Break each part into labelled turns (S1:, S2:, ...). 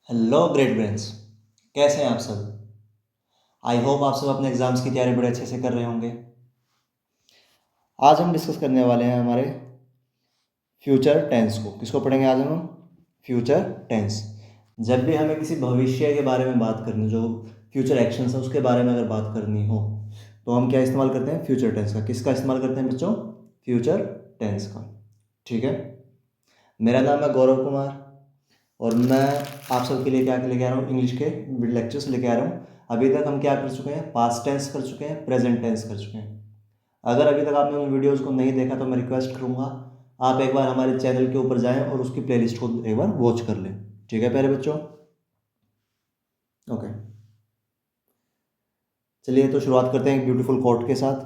S1: Hello great brains. कैसे हैं आप सब? आई होप आप सब अपने एग्ज़ाम्स की तैयारी बड़े अच्छे से कर रहे होंगे। आज हम डिस्कस करने वाले हैं हमारे फ्यूचर टेंस को। किसको पढ़ेंगे आज हम? Future tense. जब भी हमें किसी भविष्य के बारे में बात करनी, जो फ्यूचर एक्शंस है उसके बारे में अगर बात करनी हो, तो हम क्या इस्तेमाल करते हैं? फ्यूचर टेंस का। किसका इस्तेमाल करते हैं बच्चों? फ्यूचर टेंस का। ठीक है। मेरा नाम है गौरव कुमार और मैं आप सबके लिए क्या लेके आ रहा हूँ? इंग्लिश के लेक्चर्स लेके आ रहा हूँ। अभी तक हम क्या कर चुके हैं? पास्ट टेंस कर चुके हैं, प्रेजेंट टेंस कर चुके हैं। अगर अभी तक आपने उन वीडियोस को नहीं देखा तो मैं रिक्वेस्ट करूँगा आप एक बार हमारे चैनल के ऊपर जाएं और उसकी प्लेलिस्ट को एक बार वॉच कर लें। ठीक है प्यारे बच्चों? ओके, चलिए तो शुरुआत करते हैं एक ब्यूटीफुल कोट के साथ।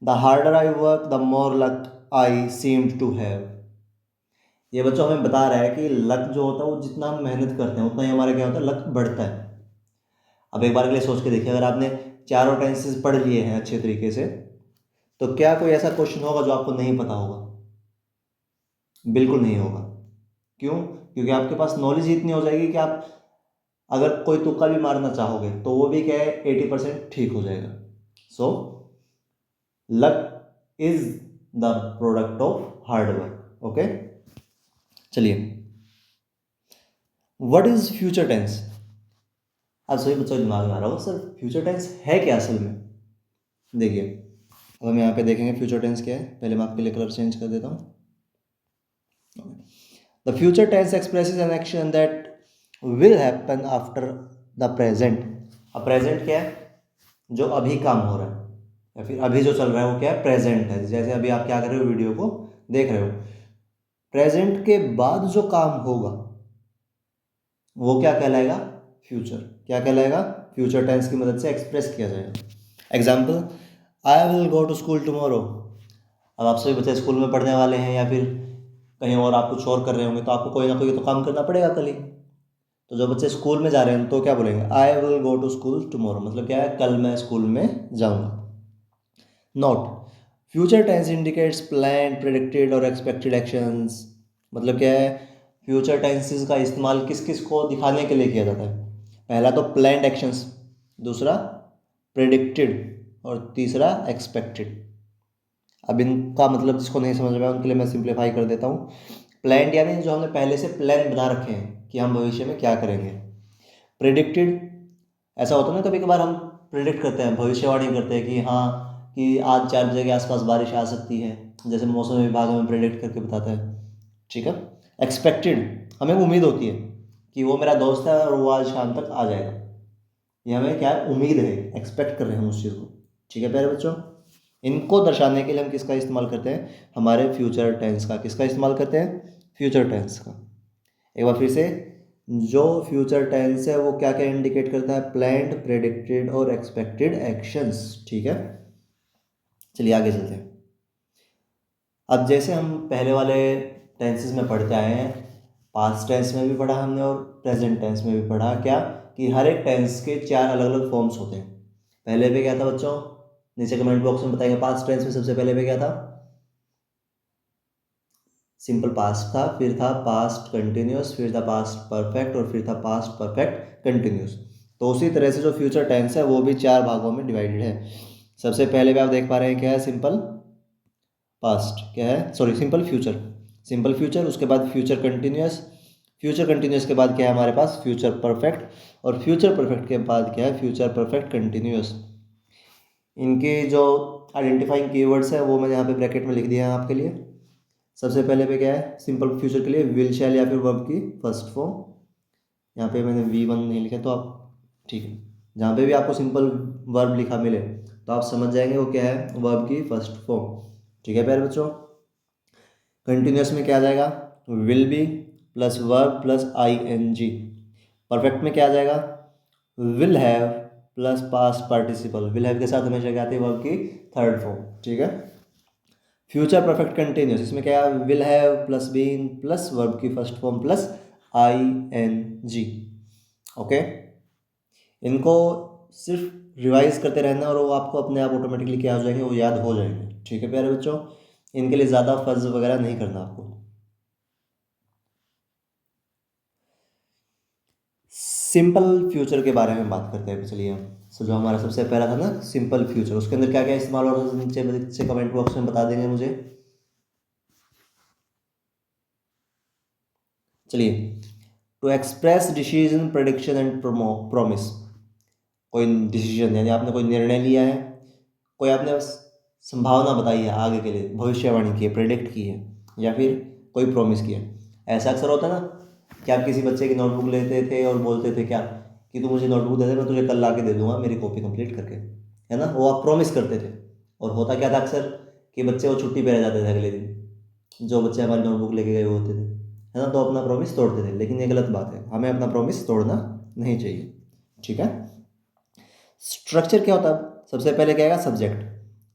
S1: The harder I work the more luck I seem to have. ये बच्चों हमें बता रहा है कि लक जो होता है वो जितना हम मेहनत करते हैं उतना ही हमारा क्या होता है? लक बढ़ता है। अब एक बार के लिए सोच के देखिए, अगर आपने चारों टेंसेस पढ़ लिए हैं अच्छे तरीके से, तो क्या कोई ऐसा क्वेश्चन होगा जो आपको नहीं पता होगा? बिल्कुल नहीं होगा। क्यों? क्योंकि आपके पास नॉलेज ही इतनी हो जाएगी कि आप अगर कोई तुक्का भी मारना चाहोगे तो वो भी क्या है? 80% ठीक हो जाएगा। So luck is the product of hard work. Okay, चलिए। What is future tense? अब सभी बच्चों के दिमाग में आ रहा होगा, सर फ्यूचर टेंस है क्या असल में? देखिए, अब हम यहाँ पे देखेंगे फ्यूचर टेंस क्या है। पहले मैं आपके लिए कलर चेंज कर देता हूँ। The future tense expresses an action that will happen after the present. अब प्रेजेंट क्या है? जो अभी काम हो रहा है या फिर अभी जो चल रहा है वो क्या है? प्रेजेंट है। जैसे अभी आप क्या कर रहे हो? वीडियो को देख रहे हो। प्रेजेंट के बाद जो काम होगा वो क्या कहलाएगा? फ्यूचर। क्या कहलाएगा? फ्यूचर टेंस की मदद से एक्सप्रेस किया जाएगा। Example, I will go to school tomorrow. अब आप सभी बच्चे स्कूल में पढ़ने वाले हैं या फिर कहीं और आप कुछ और कर रहे होंगे, तो आपको कोई ना कोई तो काम करना पड़ेगा कल ही। तो जो बच्चे स्कूल में जा रहे हैं तो क्या बोलेंगे? I will go to school tomorrow, मतलब क्या है? कल मैं स्कूल में जाऊंगा। Note, future tense indicates plan, predicted और एक्सपेक्टेड एक्शंस। मतलब क्या है? फ्यूचर टेंसेस का इस्तेमाल किस किस को दिखाने के लिए किया जाता है? पहला तो प्लान्ड एक्शंस, दूसरा प्रेडिक्टेड और तीसरा एक्सपेक्टेड। अब इनका मतलब जिसको नहीं समझ में आया उनके लिए मैं सिंप्लीफाई कर देता हूँ। प्लान्ड यानी जो हमने पहले से प्लान बना रखे हैं कि हम भविष्य में क्या करेंगे। प्रेडिक्टेड, ऐसा होता है ना, कभी कभार हम प्रेडिक्ट करते हैं, भविष्यवाणी करते हैं कि हाँ, कि आज 4 बजे के आसपास बारिश आ सकती है, जैसे मौसम विभाग हमें प्रेडिक्ट करके बताता है। ठीक है। एक्सपेक्टेड, हमें उम्मीद होती है कि वो मेरा दोस्त है और वो आज शाम तक आ जाएगा। ये हमें क्या है? उम्मीद है, एक्सपेक्ट कर रहे हैं हम उस चीज़ को। ठीक है प्यारे बच्चों, इनको दर्शाने के लिए हम किसका इस्तेमाल करते हैं? हमारे फ्यूचर टेंस का। किसका इस्तेमाल करते हैं? फ्यूचर टेंस का। एक बार फिर से, जो फ्यूचर टेंस है वो क्या क्या इंडिकेट करता है? प्लान्ड, प्रेडिक्टेड और एक्सपेक्टेड एक्शंस। ठीक है, चलिए आगे चलते हैं। अब जैसे हम पहले वाले टेंसेस में पढ़ते आए हैं, पास्ट टेंस में भी पढ़ा हमने और प्रेजेंट टेंस में भी पढ़ा क्या, कि हर एक टेंस के 4 अलग अलग फॉर्म्स होते हैं। पहले पे क्या था बच्चों? नीचे कमेंट बॉक्स में बताएंगे। पास्ट टेंस में सबसे पहले पे क्या था? सिंपल पास्ट था, फिर था पास्ट कंटिन्यूस, फिर था पास्ट परफेक्ट और फिर था पास्ट परफेक्ट कंटिन्यूस। तो उसी तरह से जो फ्यूचर टेंस है वो भी 4 भागों में डिवाइडेड है। सबसे पहले भी आप देख पा रहे हैं क्या है? Simple past. क्या है? Sorry, simple future. Simple future, उसके बाद फ्यूचर कंटिन्यूस। फ्यूचर कंटिन्यूस के बाद क्या है हमारे पास? Future perfect. और फ्यूचर परफेक्ट के बाद क्या है? Future perfect continuous. इनके जो आइडेंटिफाइंग कीवर्ड्स है वो मैंने यहाँ पे ब्रैकेट में लिख दिया है आपके लिए। सबसे पहले पे क्या है? सिंपल फ्यूचर के लिए विल शैल या फिर वर्ब की फर्स्ट फॉर्म। यहाँ पे मैंने V1 नहीं लिखा तो आप, ठीक है, जहाँ पे भी आपको सिंपल वर्ब लिखा मिले तो आप समझ जाएंगे वो क्या है? वर्ब की फर्स्ट फॉर्म। ठीक है प्यारे बच्चों। कंटिन्यूस में क्या आ जाएगा? Will be plus verb plus ING। Perfect में क्या आ जाएगा? Will have plus past participle. Will have के साथ हमेशा क्या आती है? वर्ब की थर्ड फॉर्म। ठीक है। फ्यूचर परफेक्ट कंटिन्यूस, इसमें क्या है? Will have plus been plus verb की first form plus ING। Okay, इनको सिर्फ रिवाइज करते रहना और वो आपको अपने आप ऑटोमेटिकली क्या हो जाएंगे? वो याद हो जाएंगे। ठीक है प्यारे बच्चों, इनके लिए ज़्यादा फर्ज वगैरह नहीं करना आपको। सिंपल फ्यूचर के बारे में बात करते हैं। चलिए जो हमारा सबसे पहला था ना सिंपल फ्यूचर, उसके अंदर क्या क्या इस्तेमाल हो रहा है नीचे बच्चे कमेंट बॉक्स में बता देंगे मुझे। चलिए, to express decision, prediction and promise. कोई डिसीजन यानी आपने कोई निर्णय लिया है, कोई आपने संभावना बताई है आगे के लिए, भविष्यवाणी की है, प्रेडिक्ट की है, या फिर कोई प्रॉमिस किया है। ऐसा अक्सर होता है ना कि आप किसी बच्चे की नोटबुक लेते थे और बोलते थे क्या कि तू मुझे नोटबुक दे दे, मैं तुझे कल ला के दे दूंगा मेरी कॉपी कंप्लीट करके, है ना। वो आप प्रॉमिस करते थे और होता क्या था अक्सर कि बच्चे वो छुट्टी पे रह जाते थे अगले दिन, जो बच्चे हमारी नोटबुक लेके गए होते थे, है ना। तो अपना प्रॉमिस तोड़ते थे, लेकिन ये गलत बात है, हमें अपना प्रॉमिस तोड़ना नहीं चाहिए, ठीक है। स्ट्रक्चर क्या होता है, सबसे पहले क्या आएगा सब्जेक्ट,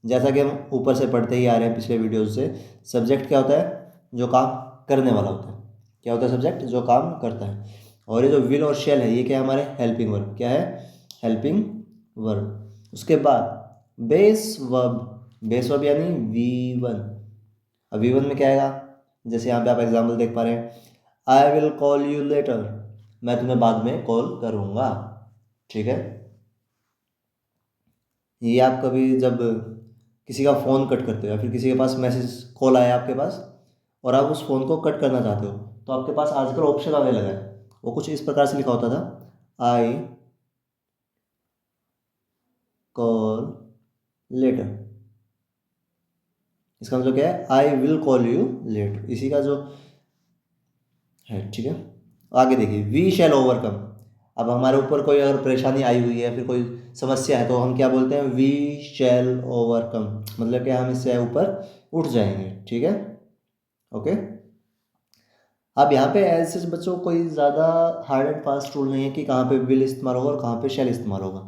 S1: जैसा कि हम ऊपर से पढ़ते ही आ रहे हैं पिछले वीडियोज से। सब्जेक्ट क्या होता है, जो काम करने वाला होता है। क्या होता है सब्जेक्ट, जो काम करता है। और ये जो विल और शेल है, ये क्या है हमारे हेल्पिंग वर्ब, क्या है हेल्पिंग वर्ब। उसके बाद बेस वर्ब, बेस वर्ब यानी V1। अब V1 में क्या आएगा, जैसे यहाँ पे आप एग्जाम्पल देख पा रहे हैं, I will call you later, मैं तुम्हें बाद में कॉल करूँगा, ठीक है। ये आप कभी जब किसी का फ़ोन कट करते हो या फिर किसी के पास मैसेज कॉल आया आपके पास और आप उस फ़ोन को कट करना चाहते हो, तो आपके पास आजकल ऑप्शन आने लगा है। वो कुछ इस प्रकार से लिखा होता था, आई कॉल लेटर। इसका मतलब क्या है, I will call you later, इसी का जो है, ठीक है। आगे देखिए, वी शैल ओवरकम। अब हमारे ऊपर कोई अगर परेशानी आई हुई है या फिर कोई समस्या है तो हम क्या बोलते हैं, वी शैल ओवरकम, मतलब कि हम इससे ऊपर उठ जाएंगे, ठीक है, ओके। अब यहाँ पे ऐसे बच्चों कोई ज़्यादा हार्ड एंड फास्ट रूल नहीं है कि कहाँ पे विल इस्तेमाल होगा और कहाँ पे शैल इस्तेमाल होगा।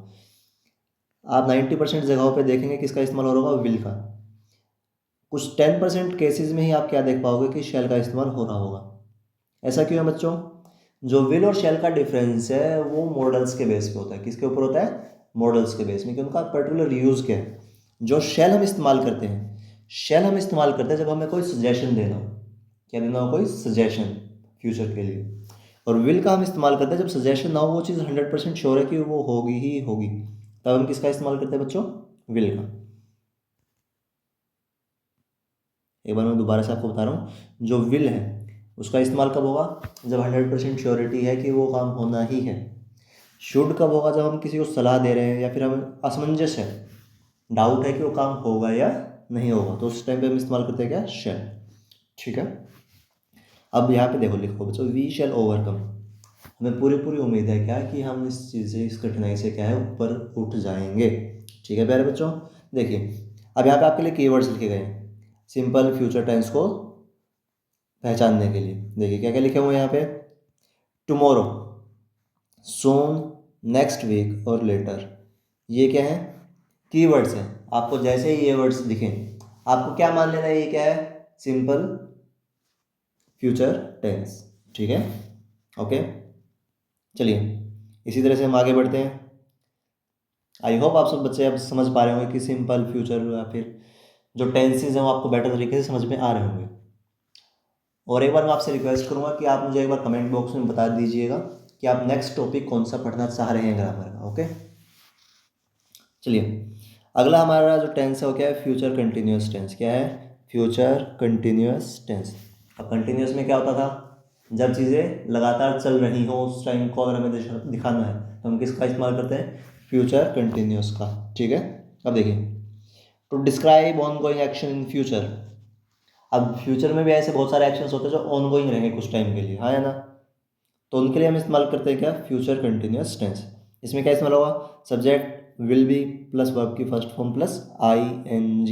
S1: आप 90% जगहों पे देखेंगे किसका इस्तेमाल हो रहा होगा, विल का। कुछ 10% केसेस में ही आप क्या देख पाओगे कि शैल का इस्तेमाल हो रहा होगा। ऐसा क्यों है बच्चों, जो विल और शेल का डिफरेंस है वो मॉडल्स के बेस पे होता है। किसके ऊपर होता है, मॉडल्स के बेस में, कि उनका पर्टिकुलर यूज़ क्या है। जो शेल हम इस्तेमाल करते हैं, शेल हम इस्तेमाल करते हैं जब हमें कोई सजेशन देना हो, क्या देना हो, कोई सजेशन फ्यूचर के लिए। और विल का हम इस्तेमाल करते हैं जब सजेशन ना हो, वो चीज़ 100% श्योर है कि वो होगी ही होगी, तब हम किसका इस्तेमाल करते हैं बच्चों, विल का। एक बार मैं दोबारा से आपको बता रहा हूँ, जो विल है उसका इस्तेमाल कब होगा, जब 100% श्योरिटी है कि वो काम होना ही है। शुड कब होगा, जब हम किसी को सलाह दे रहे हैं या फिर हमें असमंजस है, डाउट है कि वो काम होगा या नहीं होगा, तो उस टाइम पे हम इस्तेमाल करते हैं क्या, शैल, ठीक है। अब यहाँ पे देखो, लिखो बच्चों, वी शैल ओवरकम। हमें पूरी पूरी उम्मीद है क्या कि हम इस चीज़ से, इस कठिनाई से क्या है ऊपर उठ जाएंगे, ठीक है प्यारे बच्चों। देखिए, अब यहाँ पे आपके लिए कीवर्ड्स लिखे गए हैं सिंपल फ्यूचर टेंस को पहचानने के लिए। देखिए क्या क्या लिखे हुए हैं यहाँ पे, टुमारो, सोन, नेक्स्ट वीक और लेटर। ये क्या है, कीवर्ड्स हैं। आपको जैसे ही ये वर्ड्स दिखें आपको क्या मान लेना है, ये क्या है, सिंपल फ्यूचर टेंस, ठीक है, ओके। चलिए इसी तरह से हम आगे बढ़ते हैं। आई होप आप सब बच्चे अब समझ पा रहे होंगे कि सिंपल फ्यूचर या फिर जो टेंसेज हैं वो आपको बेटर तरीके से समझ में आ रहे होंगे। और एक बार मैं आपसे रिक्वेस्ट करूंगा कि आप मुझे एक बार कमेंट बॉक्स में बता दीजिएगा कि आप नेक्स्ट टॉपिक कौन सा पढ़ना चाह रहे हैं ग्रामर का, ओके। चलिए अगला हमारा जो टेंस है वो क्या है, फ्यूचर कंटिन्यूस टेंस। क्या है, फ्यूचर कंटिन्यूस टेंस। अब कंटिन्यूस में क्या होता था, जब चीज़ें लगातार चल रही हों उस टाइम को अगर हमें दिखाना है तो हम किसका इस्तेमाल करते हैं, फ्यूचर कंटिन्यूस का, ठीक है। अब देखिए, to describe ongoing action in future. अब फ्यूचर में भी ऐसे बहुत सारे एक्शंस होते हैं जो ऑन गोइंग रहेंगे कुछ टाइम के लिए, हाँ है ना। तो उनके लिए हम इस्तेमाल करते हैं क्या, फ्यूचर कंटिन्यूस टेंस। इसमें क्या इस्तेमाल होगा, subject will be plus verb की फर्स्ट फॉर्म प्लस ING,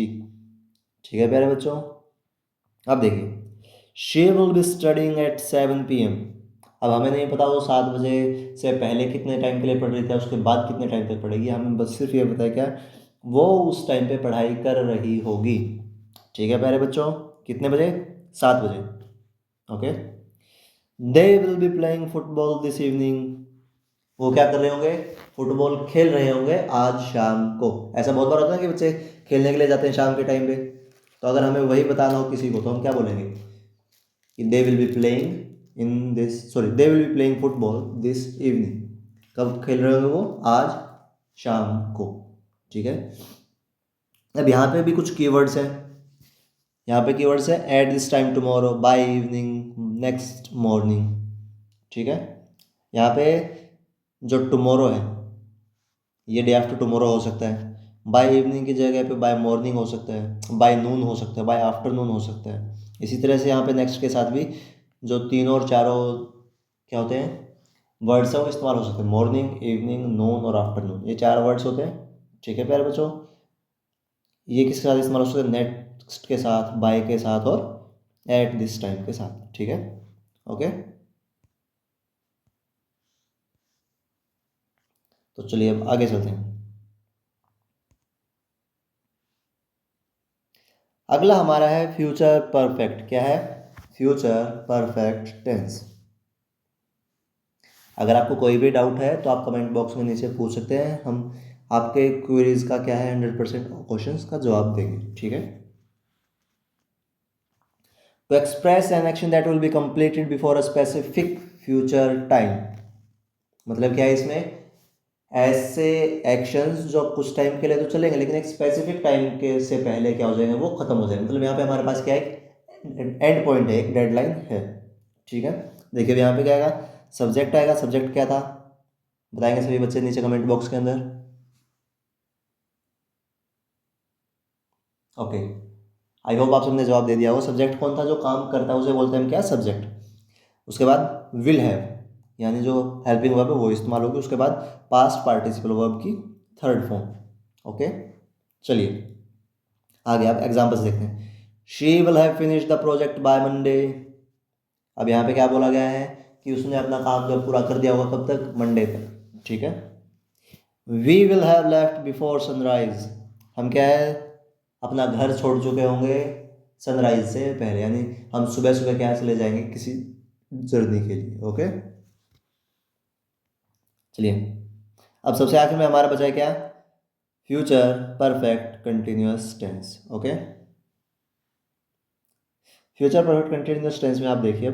S1: ठीक है प्यारे बच्चों। अब देखिए, she will be studying at 7 PM। अब हमें नहीं पता वो 7 बजे से पहले कितने टाइम के लिए पढ़ रही थी, उसके बाद कितने टाइम तक पढ़ेगी, हमें बस सिर्फ ये पता है क्या, वो उस टाइम पे पढ़ाई कर रही होगी, ठीक है प्यारे बच्चों। कितने बजे, 7 बजे, okay. They will be playing football this evening. वो क्या कर रहे होंगे, फुटबॉल खेल रहे होंगे आज शाम को। ऐसा बहुत बार होता है कि बच्चे खेलने के लिए जाते हैं शाम के टाइम पे, तो अगर हमें वही बताना हो किसी को तो हम क्या बोलेंगे कि दे will be playing in this, sorry, they will be playing football this evening, कब खेल रहे होंगे वो? आज शाम को। ठीक है, अब यहाँ पे भी कुछ कीवर्ड्स हैं। यहाँ पे कीवर्ड्स है at this time tomorrow, by evening, next morning. ठीक है, यहाँ पे जो टुमारो है ये डे आफ्टर टुमारो हो सकता है, बाय इवनिंग की जगह पे बाय मॉर्निंग हो सकता है, बाय नून हो सकता है, बाय आफ्टरनून हो सकता है। इसी तरह से यहाँ पे नेक्स्ट के साथ भी जो तीनों और चारों क्या होते हैं वर्ड्स है वो इस्तेमाल हो सकते हैं, मॉर्निंग, इवनिंग, नून और आफ्टरनून, ये 4 वर्ड्स होते हैं। ठीक है प्यारे बच्चों, ये किसके साथ इस्तेमाल हो सकते हैं? नेक्स्ट के साथ, बाय के साथ और एट दिस टाइम के साथ। ठीक है, ओके। तो चलिए अब आगे चलते हैं। अगला हमारा है फ्यूचर परफेक्ट। क्या है? Future perfect tense. अगर आपको कोई भी डाउट है तो आप कमेंट बॉक्स में नीचे पूछ सकते हैं, हम आपके क्वेरीज का क्या है 100% क्वेश्चंस का जवाब देंगे। ठीक है, to express an action that will be completed before a specific future time। मतलब क्या है इसमें? ऐसे एक्शंस जो कुछ टाइम के लिए तो चलेंगे लेकिन एक स्पेसिफिक टाइम के से पहले क्या हो जाएंगे? वो खत्म हो जाएंगे। मतलब यहाँ पे हमारे पास क्या है? एक एंड पॉइंट है, एक डेडलाइन है। ठीक है, देखिए यहाँ पे क्या आएगा? सब्जेक्ट आएगा। सब्जेक्ट क्या था बताएंगे सभी बच्चे नीचे कमेंट बॉक्स के अंदर। ओके, आई होप आप सबने जवाब दे दिया हो। सब्जेक्ट कौन था? जो काम करता है उसे बोलते हैं हम क्या? सब्जेक्ट। उसके बाद विल हैव, यानी जो हेल्पिंग वर्ब है वो इस्तेमाल होगी। उसके बाद पास्ट पार्टिसिपल वर्ब की थर्ड फॉर्म। ओके, चलिए आगे आप एग्जाम्पल्स देखते हैं। She will have finish the project by Monday. अब यहाँ पे क्या बोला गया है कि उसने अपना काम जो पूरा कर दिया होगा कब तक? मंडे तक। ठीक है, we will have left before sunrise. हम क्या है? अपना घर छोड़ चुके होंगे सनराइज से पहले, यानी हम सुबह सुबह क्या चले जाएंगे किसी जर्नी के लिए। ओके, चलिए अब सबसे आखिर में हमारा बचा है क्या? Future perfect continuous tense. Okay, future perfect continuous tense में आप देखिए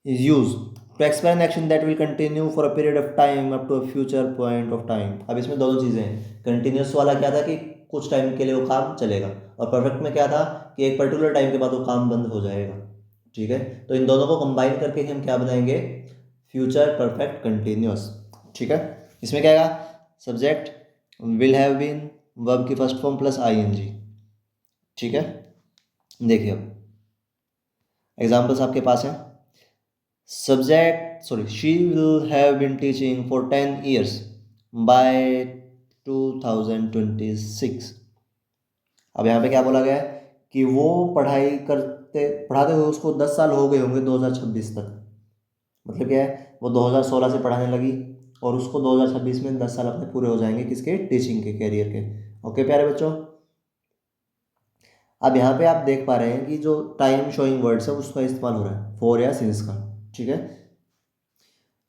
S1: is use to explain action that will continue for a period of time up to a future point of time. अब इसमें दोनों चीज़ें हैं। कंटिन्यूअस वाला क्या था कि कुछ टाइम के लिए वो काम चलेगा, और परफेक्ट में क्या था कि एक पर्टिकुलर टाइम के बाद वो काम बंद हो जाएगा। ठीक है, तो इन दोनों को कंबाइन करके हम क्या बनाएंगे? Future perfect continuous. ठीक है, इसमें क्या आएगा? Subject will have been, verb की फर्स्ट फॉर्म प्लस आईएनजी। ठीक है, देखिए अब एग्जाम्पल्स आपके पास हैं। She will have been teaching for 10 years by 2026। अब यहाँ पे क्या बोला गया है कि वो पढ़ाते हुए उसको 10 साल हो गए होंगे 2026 तक। मतलब क्या है? वो 2016 से पढ़ाने लगी और उसको 2026 में 10 साल अपने पूरे हो जाएंगे किसके? टीचिंग के कैरियर के। ओके प्यारे बच्चों, अब यहाँ पे आप देख पा रहे हैं कि जो टाइम शोइंग वर्ड्स है उसका इस्तेमाल हो रहा है फॉर या सिंस का। ठीक है,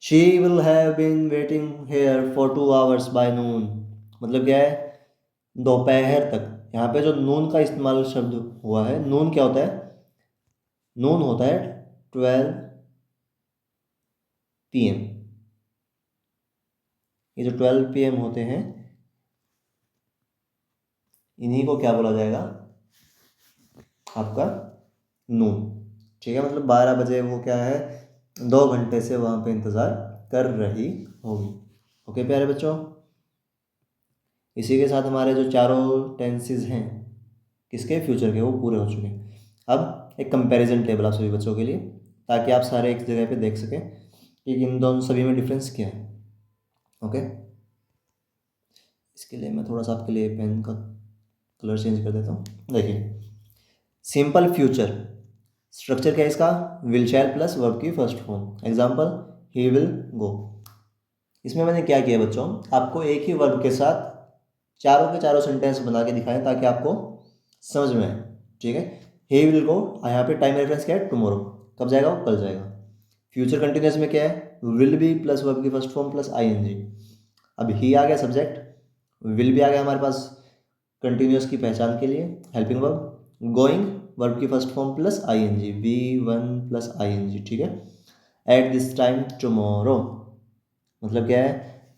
S1: she will have been waiting here for 2 hours by noon. मतलब क्या है? दोपहर तक। यहाँ पे जो नून का इस्तेमाल शब्द हुआ है, नून क्या होता है? नून होता है 12 PM। ये जो 12 PM होते हैं इन्हीं को क्या बोला जाएगा? आपका नून। ठीक है, मतलब 12 बजे वो क्या है 2 घंटे से वहाँ पे इंतज़ार कर रही होगी। ओके प्यारे बच्चों, इसी के साथ हमारे जो चारों टेंसेस हैं किसके? फ्यूचर के, वो पूरे हो चुके हैं। अब एक कंपैरिजन टेबल आप सभी बच्चों के लिए, ताकि आप सारे एक जगह पे देख सकें कि इन दोनों सभी में डिफरेंस क्या है। ओके, इसके लिए मैं थोड़ा सा आपके लिए पेन का कलर चेंज कर देता हूँ। देखिए सिंपल फ्यूचर स्ट्रक्चर क्या है इसका? विल शैल प्लस वर्ब की first form. Example he will go. इसमें मैंने क्या किया बच्चों, आपको एक ही वर्ब के साथ चारों के चारों सेंटेंस बना के दिखाएं ताकि आपको समझ में आए। ठीक है, ही विल गो, यहाँ पे टाइम रेफरेंस क्या है? टुमारो। कब जाएगा वो? कल जाएगा। फ्यूचर कंटिन्यूस में क्या है? विल बी प्लस वर्ब की फर्स्ट फॉर्म प्लस आईएनजी। अब ही आ गया सब्जेक्ट, विल भी आ गया हमारे पास कंटिन्यूस की पहचान के लिए हेल्पिंग वर्ब, गोइंग वर्ब की first form plus ING, V1 plus ING. ठीक है, एट दिस टाइम टुमारो, मतलब क्या है,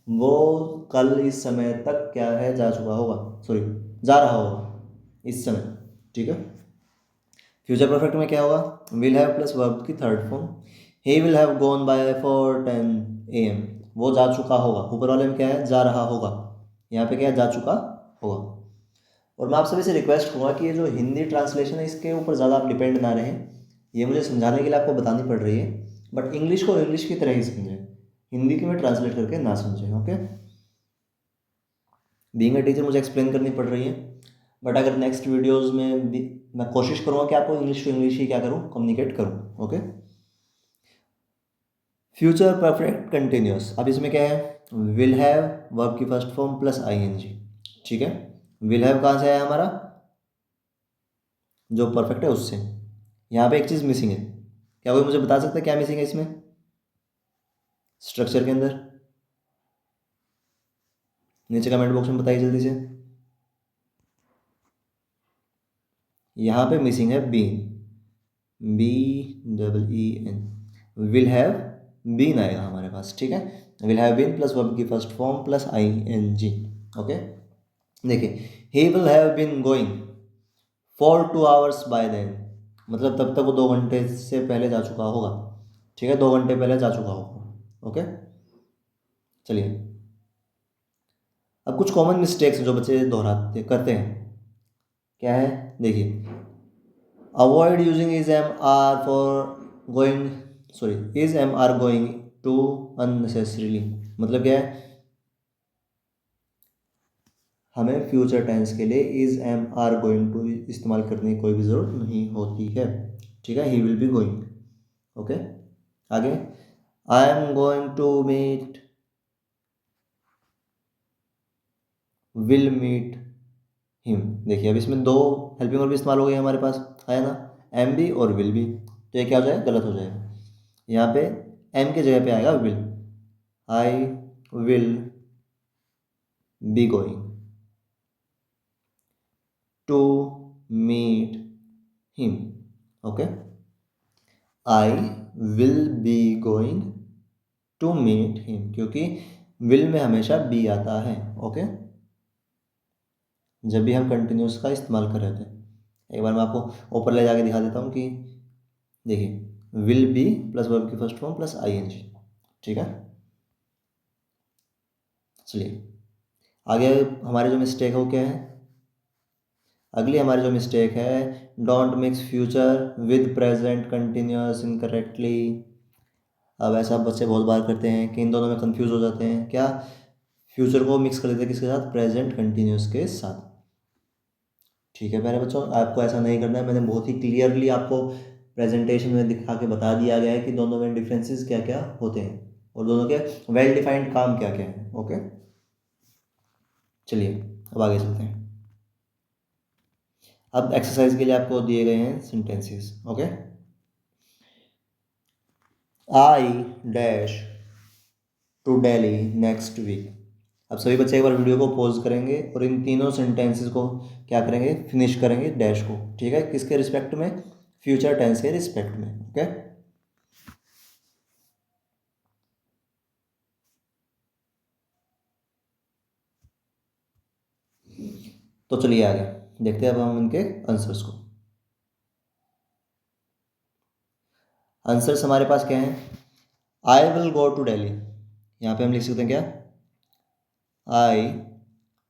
S1: वो कल इस समय तक क्या है, जा चुका होगा, सॉरी जा रहा होगा इस समय, ठीक है। फ्यूचर परफेक्ट में क्या होगा, विल हैव प्लस वर्ब की third form, he will have gone by 4:10 AM, वो जा चुका होगा। ऊपर वाले में क्या है, जा रहा होगा, यहाँ पे क्या है, जा चुका होगा। और मैं आप सभी से रिक्वेस्ट करूँगा कि ये जो हिंदी ट्रांसलेशन है इसके ऊपर ज़्यादा आप डिपेंड ना रहें, ये मुझे समझाने के लिए आपको बतानी पड़ रही है, बट इंग्लिश को इंग्लिश की तरह ही समझें, हिंदी की में ट्रांसलेट करके ना समझें, ओके। बीइंग अ टीचर मुझे एक्सप्लेन करनी पड़ रही है, बट अगर नेक्स्ट वीडियोज़ में भी मैं कोशिश करूँगा कि आपको इंग्लिश टू इंग्लिश ही क्या करूँ, कम्युनिकेट करूँ, ओके। फ्यूचर परफेक्ट कंटिन्यूस, अब इसमें क्या है, विल हैव वर्ब की फर्स्ट फॉर्म प्लस आईएनजी, ठीक है। विल हैव कहाँ से आया हमारा, जो परफेक्ट है उससे। यहाँ पे एक चीज़ मिसिंग है, क्या कोई मुझे बता सकता है क्या मिसिंग है इसमें, स्ट्रक्चर के अंदर, नीचे कमेंट बॉक्स में बताइए जल्दी से। यहाँ पे मिसिंग है been, BEEN, will have been आएगा हमारे पास, ठीक है। Will have been plus verb की first form plus ING, okay. देखिए, he will have been going for 2 hours by then, मतलब तब तक वो 2 घंटे से पहले जा चुका होगा, ठीक है, 2 घंटे पहले जा चुका होगा, ओके। चलिए, अब कुछ कॉमन मिस्टेक्स जो बच्चे दोहराते करते हैं, क्या है, देखिए, avoid using is am are for going, sorry is am are going to unnecessarily, मतलब क्या है, हमें फ्यूचर टेंस के लिए is am are going to इस्तेमाल करने की कोई भी ज़रूरत नहीं होती है, ठीक है। He will be going, okay. आगे, I am going to meet, will meet him, देखिए अब इसमें दो हेल्पिंग वर्ब भी इस्तेमाल हो गए हमारे पास, आया ना, एम भी और विल भी, तो ये क्या हो जाएगा, गलत हो जाएगा। यहाँ पे एम के जगह पे आएगा will, I will be going to meet him, okay. I will be going to meet him, क्योंकि विल में हमेशा बी आता है, ओके, जब भी हम कंटिन्यूस का इस्तेमाल कर रहे थे। एक बार मैं आपको ऊपर ले जाके दिखा देता हूँ कि देखिए, विल बी प्लस वर्ब की फर्स्ट फॉर्म प्लस ING, ठीक है। चलिए, आगे हमारे जो मिस्टेक है वो क्या है, अगली हमारी जो मिस्टेक है, don't mix future with present continuous incorrectly. अब ऐसा बच्चे बहुत बार करते हैं कि इन दोनों में कंफ्यूज हो जाते हैं, क्या, फ्यूचर को मिक्स कर देते हैं किसके साथ, प्रेजेंट कंटिन्यूस के साथ, ठीक है। प्यारे बच्चों, आपको ऐसा नहीं करना है, मैंने बहुत ही क्लियरली आपको प्रेजेंटेशन में दिखा के बता दिया गया है कि दोनों में डिफरेंसेस क्या क्या होते हैं और दोनों के वेल डिफाइंड काम क्या क्या है, ओके। चलिए, अब आगे चलते हैं। अब एक्सरसाइज के लिए आपको दिए गए हैं sentences, okay. I dash to Delhi next week, अब सभी बच्चे एक बार वीडियो को पॉज करेंगे और इन तीनों सेंटेंसेस को क्या करेंगे, फिनिश करेंगे डैश को, ठीक है, किसके रिस्पेक्ट में, फ्यूचर टेंस के रिस्पेक्ट में, ओके। तो चलिए आगे देखते हैं अब हम इनके आंसर्स को। आंसर्स हमारे पास क्या है, I will go to Delhi, यहाँ पे हम लिख सकते हैं क्या, I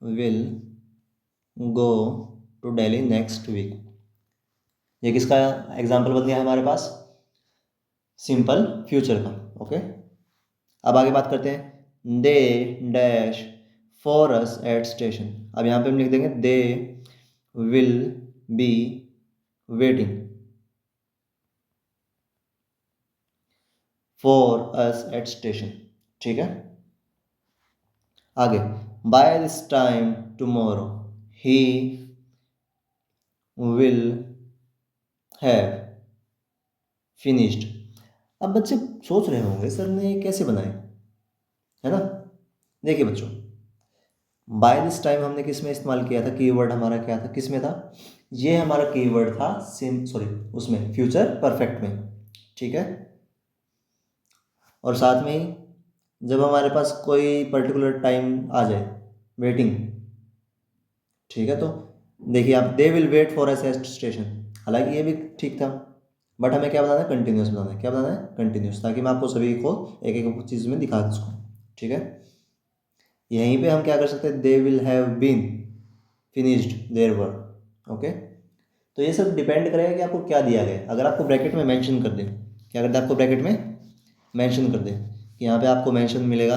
S1: will go to Delhi next week, ये किसका एग्जाम्पल बन गया हमारे पास, सिंपल फ्यूचर का, ओके। अब आगे बात करते हैं, they dash for us at station, अब यहाँ पे हम लिख देंगे they will be waiting for us at station, ठीक है। आगे, by this time tomorrow he will have finished, अब बच्चे सोच रहे होंगे सर ने ये कैसे बनाए, है ना। देखिए बच्चों, बाय दिस टाइम हमने किस में इस्तेमाल किया था, कीवर्ड हमारा क्या था, किस में था, ये हमारा कीवर्ड था सिम, सॉरी उसमें फ्यूचर परफेक्ट में, ठीक है। और साथ में ही जब हमारे पास कोई पर्टिकुलर टाइम आ जाए वेटिंग, ठीक है, तो देखिए आप, they will wait for a station, हालांकि ये भी ठीक था, बट हमें क्या बताना है, कंटिन्यूस बताना है। क्या बताना है, कंटिन्यूस, ताकि मैं आपको सभी को एक एक चीज़ में दिखा सकूँ, ठीक है। यहीं पे हम क्या कर सकते हैं, they will have been finished their work, okay. तो ये सब डिपेंड करेगा कि आपको क्या दिया गया है। अगर आपको ब्रैकेट में मेंशन कर दे, क्या कर दे, आपको ब्रैकेट में मेंशन कर दे कि यहाँ पे आपको मेंशन मिलेगा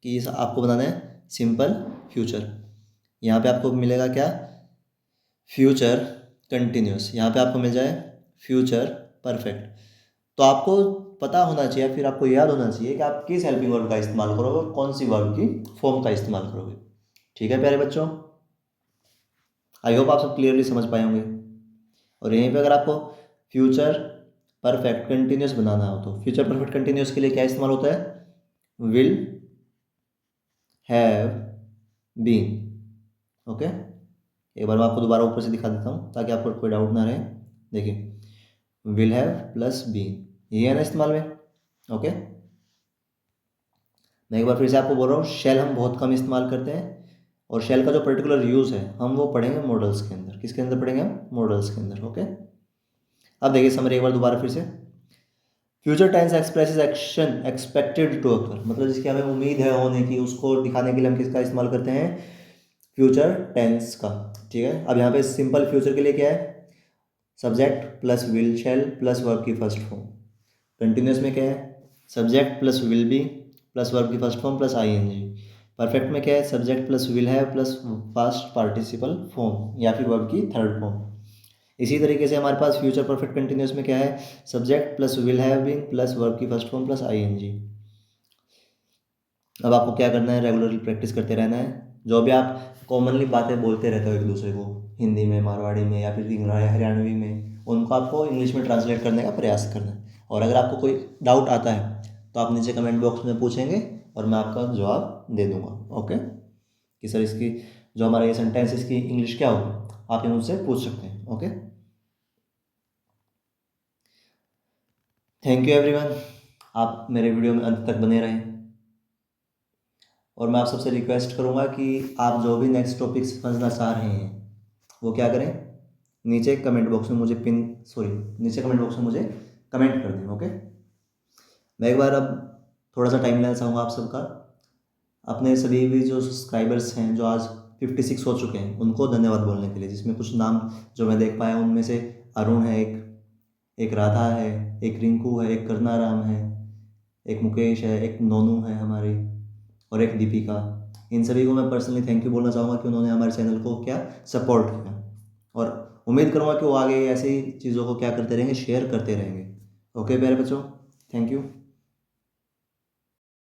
S1: कि इस आपको बनाना है सिंपल फ्यूचर, यहाँ पे आपको मिलेगा क्या, फ्यूचर कंटिन्यूस, यहाँ पे आपको मिल जाए फ्यूचर परफेक्ट। तो आपको पता होना चाहिए, फिर आपको याद होना चाहिए कि आप किस हेल्पिंग वर्ब का इस्तेमाल करोगे और कौन सी वर्ब की फॉर्म का इस्तेमाल करोगे, ठीक है प्यारे बच्चों। आई होप आप सब क्लियरली समझ पाए होंगे। और यहीं पे अगर आपको फ्यूचर परफेक्ट कंटिन्यूस बनाना हो तो फ्यूचर परफेक्ट कंटिन्यूस के लिए क्या इस्तेमाल होता है, विल हैव बीन, ओके। एक बार मैं आपको दोबारा ऊपर से दिखा देता हूँ ताकि आपको कोई डाउट ना रहे। देखिए विल हैव प्लस बीन, ये है ना इस्तेमाल में, ओके। मैं एक बार फिर से आपको बोल रहा हूँ, शेल हम बहुत कम इस्तेमाल करते हैं, और शेल का जो पर्टिकुलर यूज़ है हम वो पढ़ेंगे मॉडल्स के अंदर। किसके अंदर पढ़ेंगे हम, मॉडल्स के अंदर, ओके। अब देखिए समरी एक बार दोबारा फिर से, future tense expresses action expected to occur, मतलब जिसकी हमें उम्मीद है होने की, उसको दिखाने के लिए हम किसका इस्तेमाल करते हैं, फ्यूचर टेंस का, ठीक है। अब यहाँ पे सिंपल फ्यूचर के लिए क्या है, subject plus will shall plus verb की फर्स्ट फॉर्म। कंटिन्यूस में क्या है, subject plus will be plus verb की first form plus I N G. Perfect में क्या है, subject plus will have plus past participle form या फिर वर्ब की थर्ड फॉर्म। इसी तरीके से हमारे पास फ्यूचर परफेक्ट कंटिन्यूस में क्या है, subject plus will have been plus verb की फर्स्ट फॉर्म प्लस आईएनजी। अब आपको क्या करना है, रेगुलरली प्रैक्टिस करते रहना है। जो भी आप कॉमनली बातें बोलते रहते हो एक दूसरे को, हिंदी में, मारवाड़ी में या फिर हरियाणवी में, उनको आपको इंग्लिश में ट्रांसलेट करने का प्रयास करना है। और अगर आपको कोई डाउट आता है तो आप नीचे कमेंट बॉक्स में पूछेंगे और मैं आपका जवाब दे दूंगा, ओके। कि सर इसकी जो हमारा ये सेंटेंस इसकी इंग्लिश क्या होगी, आप ये मुझसे पूछ सकते हैं, ओके। थैंक यू एवरीवन, आप मेरे वीडियो में अंत तक बने रहें। और मैं आप सबसे रिक्वेस्ट करूँगा कि आप जो भी नेक्स्ट टॉपिक समझना चाह रहे हैं वो क्या करें, नीचे कमेंट बॉक्स में मुझे नीचे कमेंट बॉक्स में मुझे कमेंट कर दें, ओके। मैं एक बार अब थोड़ा सा टाइम लेना चाहूँगा आप सबका, अपने सभी भी जो सब्सक्राइबर्स हैं जो आज 56 हो चुके हैं उनको धन्यवाद बोलने के लिए, जिसमें कुछ नाम जो मैं देख पाया उनमें से अरुण है, एक राधा है, एक रिंकू है, एक करनाराम है, एक मुकेश है, एक नोनू है हमारे, और एक दीपिका। इन सभी को मैं पर्सनली थैंक यू बोलना चाहूँगा कि उन्होंने हमारे चैनल को क्या सपोर्ट किया, और उम्मीद करूँगा कि वो आगे ऐसी चीज़ों को क्या करते रहेंगे, शेयर करते रहेंगे, ओके प्यारे बच्चों, थैंक यू।